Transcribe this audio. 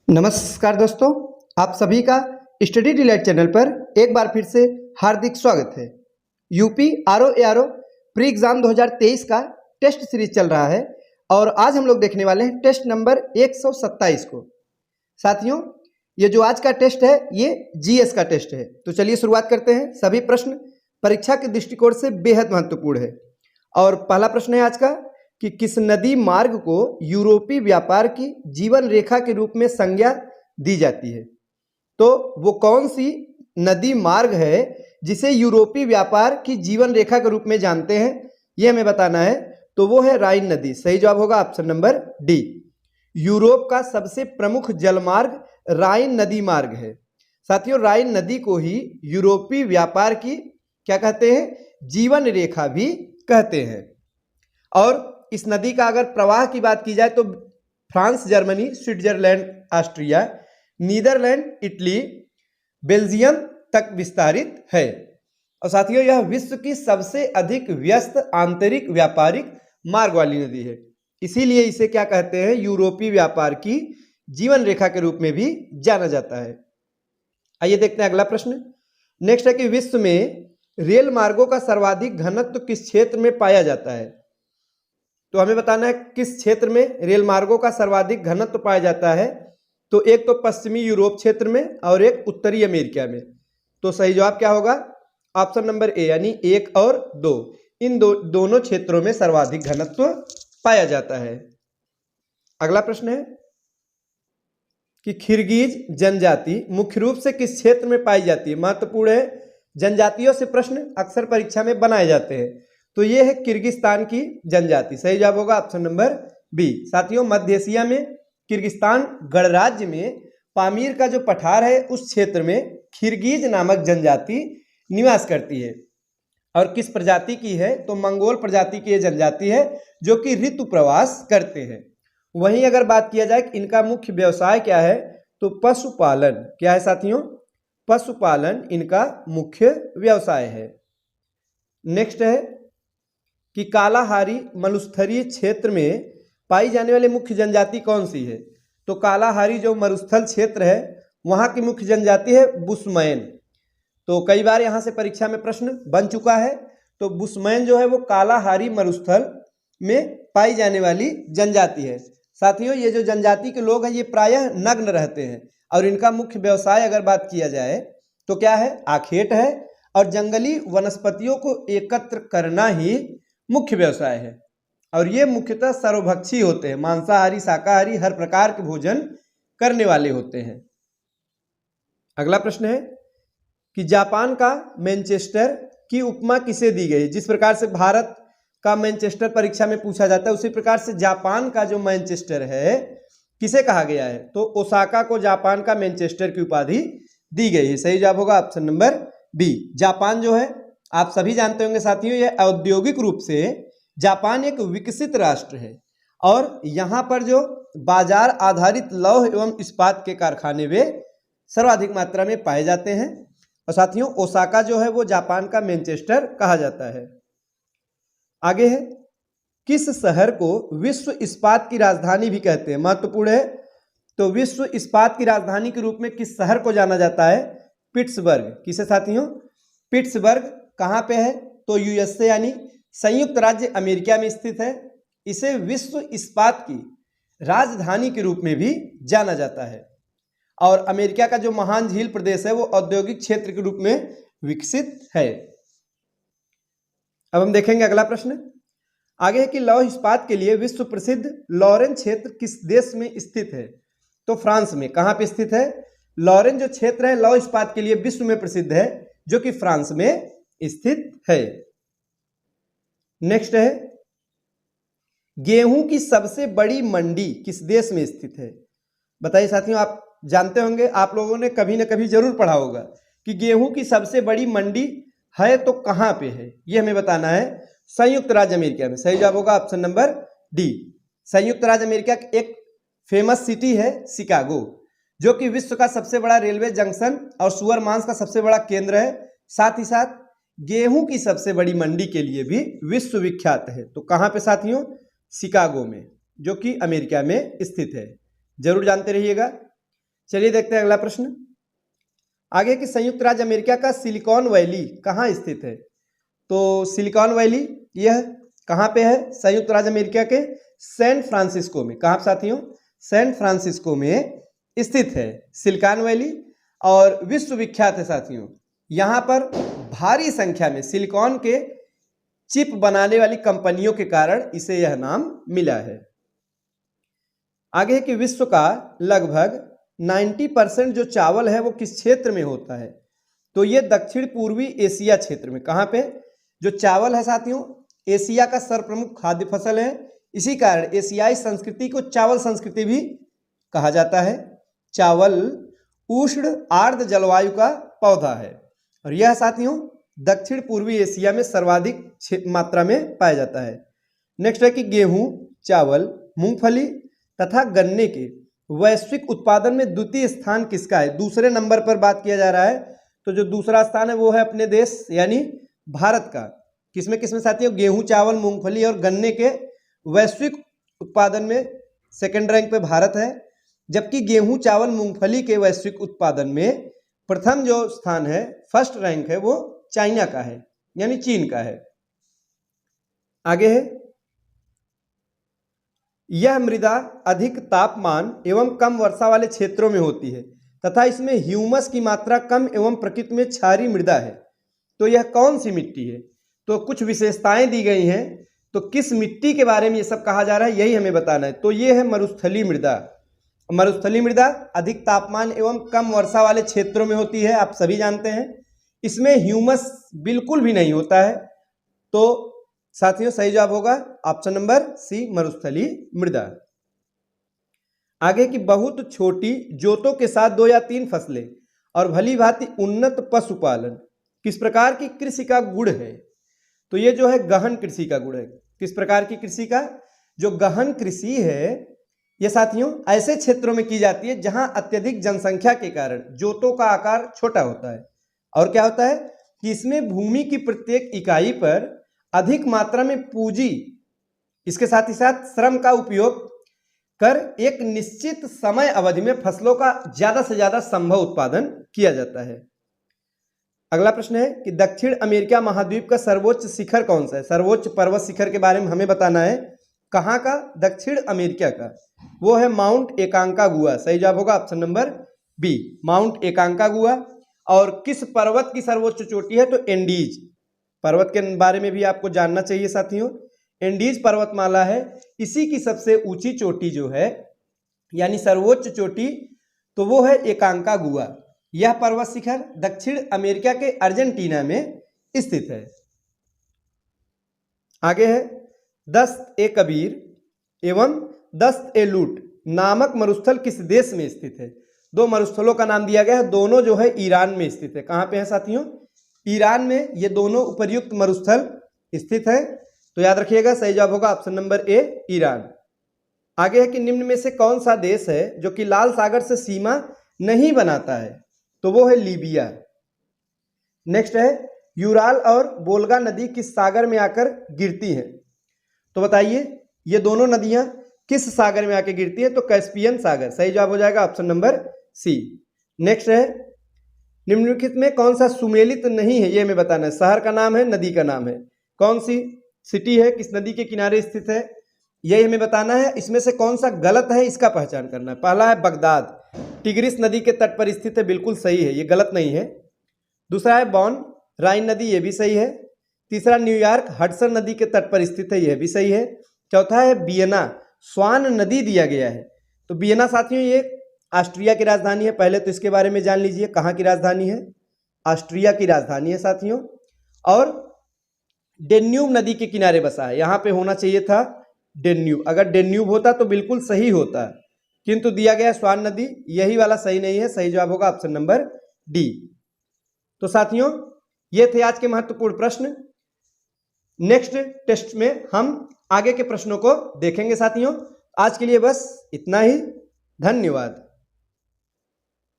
नमस्कार दोस्तों, आप सभी का स्टडी डिलाइट चैनल पर एक बार फिर से हार्दिक स्वागत है। यूपी आरओ प्री एग्जाम 2023 का टेस्ट सीरीज चल रहा है और आज हम लोग देखने वाले हैं टेस्ट नंबर 127 को। साथियों, ये जो आज का टेस्ट है ये जीएस का टेस्ट है। तो चलिए शुरुआत करते हैं। सभी प्रश्न परीक्षा के दृष्टिकोण से बेहद महत्वपूर्ण है और पहला प्रश्न है आज का कि किस नदी मार्ग को यूरोपीय व्यापार की जीवन रेखा के रूप में संज्ञा दी जाती है। तो वो कौन सी नदी मार्ग है जिसे यूरोपीय व्यापार की जीवन रेखा के रूप में जानते हैं, ये हमें बताना है। तो वो है राइन नदी। सही जवाब होगा ऑप्शन नंबर डी। यूरोप का सबसे प्रमुख जलमार्ग राइन नदी मार्ग है। साथियों, राइन नदी को ही यूरोपीय व्यापार की क्या कहते हैं, जीवन रेखा भी कहते हैं। और इस नदी का अगर प्रवाह की बात की जाए तो France, Germany, Switzerland, Austria, Netherland, Italy, Belgium तक विस्तारित है। और साथियों, यह विश्व की सबसे अधिक व्यस्त आंतरिक व्यापारिक मार्ग वाली नदी है। इसीलिए इसे क्या कहते हैं, यूरोपीय व्यापार की जीवन रेखा के रूप में भी जाना जाता है। आइए देखते हैं अगला प्रश्न। नेक्स्ट है कि विश्व में रेल मार्गों का सर्वाधिक घनत्व किस क्षेत्र में पाया जाता है। तो हमें बताना है किस क्षेत्र में रेल मार्गों का सर्वाधिक घनत्व पाया जाता है। तो एक तो पश्चिमी यूरोप क्षेत्र में और एक उत्तरी अमेरिका में। तो सही जवाब क्या होगा, ऑप्शन नंबर ए यानी 1 और 2। इन दोनों क्षेत्रों में सर्वाधिक घनत्व पाया जाता है। अगला प्रश्न है कि किर्गिज जनजाति मुख्य रूप से किस क्षेत्र में पाई जाती है। महत्वपूर्ण है, जनजातियों से प्रश्न अक्सर परीक्षा में बनाए जाते हैं। तो ये है किर्गिस्तान की जनजाति। सही जवाब होगा ऑप्शन नंबर बी। साथियों, मध्य एशिया में किर्गिस्तान गणराज्य में पामीर का जो पठार है उस क्षेत्र में किर्गिज नामक जनजाति निवास करती है। और किस प्रजाति की है, तो मंगोल प्रजाति की जनजाति है जो कि ऋतु प्रवास करते हैं। वहीं अगर बात किया जाए कि इनका मुख्य व्यवसाय क्या है, तो पशुपालन। क्या है साथियों, पशुपालन इनका मुख्य व्यवसाय है। नेक्स्ट है कि कालाहारी मरुस्थलीय क्षेत्र में पाई जाने वाली मुख्य जनजाति कौन सी है। तो कालाहारी जो मरुस्थल क्षेत्र है वहाँ की मुख्य जनजाति है बुशमैन। तो कई बार यहाँ से परीक्षा में प्रश्न बन चुका है। तो बुशमैन जो है वो कालाहारी मरुस्थल में पाई जाने वाली जनजाति है। साथियों, ये जो जनजाति के लोग हैं ये प्रायः नग्न रहते हैं और इनका मुख्य व्यवसाय अगर बात किया जाए तो क्या है, आखेट है और जंगली वनस्पतियों को एकत्र करना ही मुख्य व्यवसाय है। और ये मुख्यतः सर्वभक्षी होते हैं, मांसाहारी शाकाहारी हर प्रकार के भोजन करने वाले होते हैं। अगला प्रश्न है कि जापान का मैनचेस्टर की उपमा किसे दी गई। जिस प्रकार से भारत का मैनचेस्टर परीक्षा में पूछा जाता है उसी प्रकार से जापान का जो मैनचेस्टर है किसे कहा गया है। तो ओसाका को जापान का मैनचेस्टर की उपाधि दी गई है। सही जवाब होगा ऑप्शन नंबर बी। जापान जो है आप सभी जानते होंगे साथियों, यह औद्योगिक रूप से जापान एक विकसित राष्ट्र है और यहाँ पर जो बाजार आधारित लौह एवं इस्पात के कारखाने वे सर्वाधिक मात्रा में पाए जाते हैं। और साथियों, ओसाका जो है वो जापान का मैनचेस्टर कहा जाता है। आगे है, किस शहर को विश्व इस्पात की राजधानी भी कहते हैं। महत्वपूर्ण है, तो विश्व इस्पात की राजधानी के रूप में किस शहर को जाना जाता है, पिट्सबर्ग। किसे साथियों, पिट्सबर्ग कहाँ पे है, तो यूएसए यानी संयुक्त राज्य अमेरिका में स्थित है। इसे विश्व इस्पात की राजधानी के रूप में भी जाना जाता है। और अमेरिका का जो महान झील प्रदेश है वो औद्योगिक क्षेत्र के रूप में विकसित है। अब हम देखेंगे अगला प्रश्न। आगे है कि लौह इस्पात के लिए विश्व प्रसिद्ध लॉरेन क्षेत्र किस देश में स्थित है। तो फ्रांस में। कहाँ पे स्थित है, लॉरेन जो क्षेत्र है लौह इस्पात के लिए विश्व में प्रसिद्ध है जो कि फ्रांस में स्थित है। नेक्स्ट है, गेहूं की सबसे बड़ी मंडी किस देश में स्थित है। बताइए साथियों, आप जानते होंगे, आप लोगों ने कभी ना कभी जरूर पढ़ा होगा कि गेहूं की सबसे बड़ी मंडी है तो कहां पे है, ये हमें बताना है। संयुक्त राज्य अमेरिका में। सही जवाब होगा ऑप्शन नंबर डी। संयुक्त राज्य अमेरिका की एक फेमस सिटी है शिकागो, जो कि विश्व का सबसे बड़ा रेलवे जंक्शन और सुअर मांस का सबसे बड़ा केंद्र है। साथ ही साथ गेहूं की सबसे बड़ी मंडी के लिए भी विश्व विख्यात है। तो कहां पे साथियों, शिकागो में, जो कि अमेरिका में स्थित है। जरूर जानते रहिएगा। चलिए देखते हैं अगला प्रश्न। आगे कि संयुक्त राज्य अमेरिका का सिलिकॉन वैली कहाँ स्थित है? तो सिलिकॉन वैली यह कहाँ पे है? संयुक्त राज्य अमेरिका के सैन फ्रांसिस्को में। कहाँ साथियों? सैन फ्रांसिस्को में स्थित है सिलिकॉन वैली और विश्व विख्यात है साथियों। यहाँ पर भारी संख्या में सिलिकॉन के चिप बनाने वाली कंपनियों के कारण इसे यह नाम मिला है। आगे है कि विश्व का लगभग 90% जो चावल है वो किस क्षेत्र में होता है? तो ये दक्षिण पूर्वी एशिया क्षेत्र में। कहाँ पे? जो चावल है साथियों, एशिया का सर्वप्रमुख खाद्य फसल है। इसी कारण एशियाई संस्कृति को चावल संस्कृति भी कहा जाता है। चावल उष्ण आर्द्र जलवायु का पौधा है और यह साथियों दक्षिण पूर्वी एशिया में सर्वाधिक मात्रा में पाया जाता है। नेक्स्ट है कि गेहूं, चावल, मूंगफली तथा गन्ने के वैश्विक उत्पादन में द्वितीय स्थान किसका है? दूसरे नंबर पर बात किया जा रहा है, तो जो दूसरा स्थान है वो है अपने देश यानी भारत का। किसमें किसमें साथियों? गेहूं, चावल, मूंगफली और गन्ने के वैश्विक उत्पादन में सेकंड रैंक पे भारत है, जबकि गेहूं, चावल, मूंगफली के वैश्विक उत्पादन में प्रथम जो स्थान है, फर्स्ट रैंक है, वो चाइना का है यानी चीन का है। आगे है, यह मृदा अधिक तापमान एवं कम वर्षा वाले क्षेत्रों में होती है तथा इसमें ह्यूमस की मात्रा कम एवं प्रकृति में क्षारीय मृदा है। तो यह कौन सी मिट्टी है? तो कुछ विशेषताएं दी गई हैं, तो किस मिट्टी के बारे में ये सब कहा जा रहा है यही हमें बताना है। तो ये है मरुस्थलीय मृदा। मरुस्थलीय मृदा अधिक तापमान एवं कम वर्षा वाले क्षेत्रों में होती है, आप सभी जानते हैं। इसमें ह्यूमस बिल्कुल भी नहीं होता है। तो साथियों सही जवाब होगा ऑप्शन नंबर सी, मरुस्थलीय मृदा। आगे की बहुत छोटी जोतों के साथ 2 या 3 फसलें और भली भांति उन्नत पशुपालन किस प्रकार की कृषि का गुण है? तो ये जो है गहन कृषि का गुण है। किस प्रकार की कृषि का? जो गहन कृषि है ये साथियों ऐसे क्षेत्रों में की जाती है जहां अत्यधिक जनसंख्या के कारण जोतों का आकार छोटा होता है। और क्या होता है कि इसमें भूमि की प्रत्येक इकाई पर अधिक मात्रा में पूंजी, इसके साथ ही साथ श्रम का उपयोग कर एक निश्चित समय अवधि में फसलों का ज्यादा से ज्यादा संभव उत्पादन किया जाता है। अगला प्रश्न है कि दक्षिण अमेरिका महाद्वीप का सर्वोच्च शिखर कौन सा है? सर्वोच्च पर्वत शिखर के बारे में हमें बताना है। कहाँ का? दक्षिण अमेरिका का। वो है माउंट एकांकागुआ। सही जवाब होगा option number B, mount Aconcagua. और किस पर्वत की सर्वोच्च चोटी है? तो एंडीज पर्वत के बारे में भी आपको जानना चाहिए साथियों। एंडीज पर्वतमाला है, इसी की सबसे ऊंची चोटी जो है यानी सर्वोच्च चोटी तो वो है एकांकागुआ। यह पर्वत शिखर दक्षिण अमेरिका के अर्जेंटीना में स्थित है। आगे है, दस्त ए कबीर एवं दस्त ए लूट नामक मरुस्थल किस देश में स्थित है? 2 मरुस्थलों का नाम दिया गया है, दोनों जो है ईरान में स्थित है। कहाँ पे है साथियों? ईरान में ये दोनों उपर्युक्त मरुस्थल स्थित है। तो याद रखिएगा सही जवाब होगा ऑप्शन नंबर ए, ईरान। आगे है कि निम्न में से कौन सा देश है जो कि लाल सागर से सीमा नहीं बनाता है? तो वो है लीबिया। नेक्स्ट है, यूराल और वोल्गा नदी किस सागर में आकर गिरती हैं? तो बताइए ये दोनों नदियां किस सागर में आकर गिरती है? तो कैस्पियन सागर। सही जवाब हो जाएगा ऑप्शन नंबर सी। नेक्स्ट है, निम्नलिखित में कौन सा सुमेलित नहीं है ये हमें बताना है। शहर का नाम है, नदी का नाम है, कौन सी सिटी है, किस नदी के किनारे स्थित है, यही हमें बताना है। इसमें से कौन सा गलत है इसका पहचान करना है। पहला है बगदाद, टिग्रिस नदी के तट पर स्थित है, बिल्कुल सही है, ये गलत नहीं है। दूसरा है बॉन, राइन नदी, ये भी सही है। तीसरा न्यूयॉर्क, हडसन नदी के तट पर स्थित है, यह भी सही है। चौथा है वियना, स्वान नदी दिया गया है। तो वियना साथियों ये ऑस्ट्रिया की राजधानी है, पहले तो इसके बारे में जान लीजिए। कहाँ की राजधानी है? ऑस्ट्रिया की राजधानी है साथियों। और डेन्यूब नदी के किनारे बसा है, यहाँ पे होना चाहिए था डेन्यूब। अगर डेन्यूब होता तो बिल्कुल सही होता, किंतु दिया गया स्वान नदी, यही वाला सही नहीं है। सही जवाब होगा ऑप्शन नंबर डी। तो साथियों ये थे आज के महत्वपूर्ण प्रश्न। नेक्स्ट टेस्ट में हम आगे के प्रश्नों को देखेंगे साथियों। आज के लिए बस इतना ही, धन्यवाद।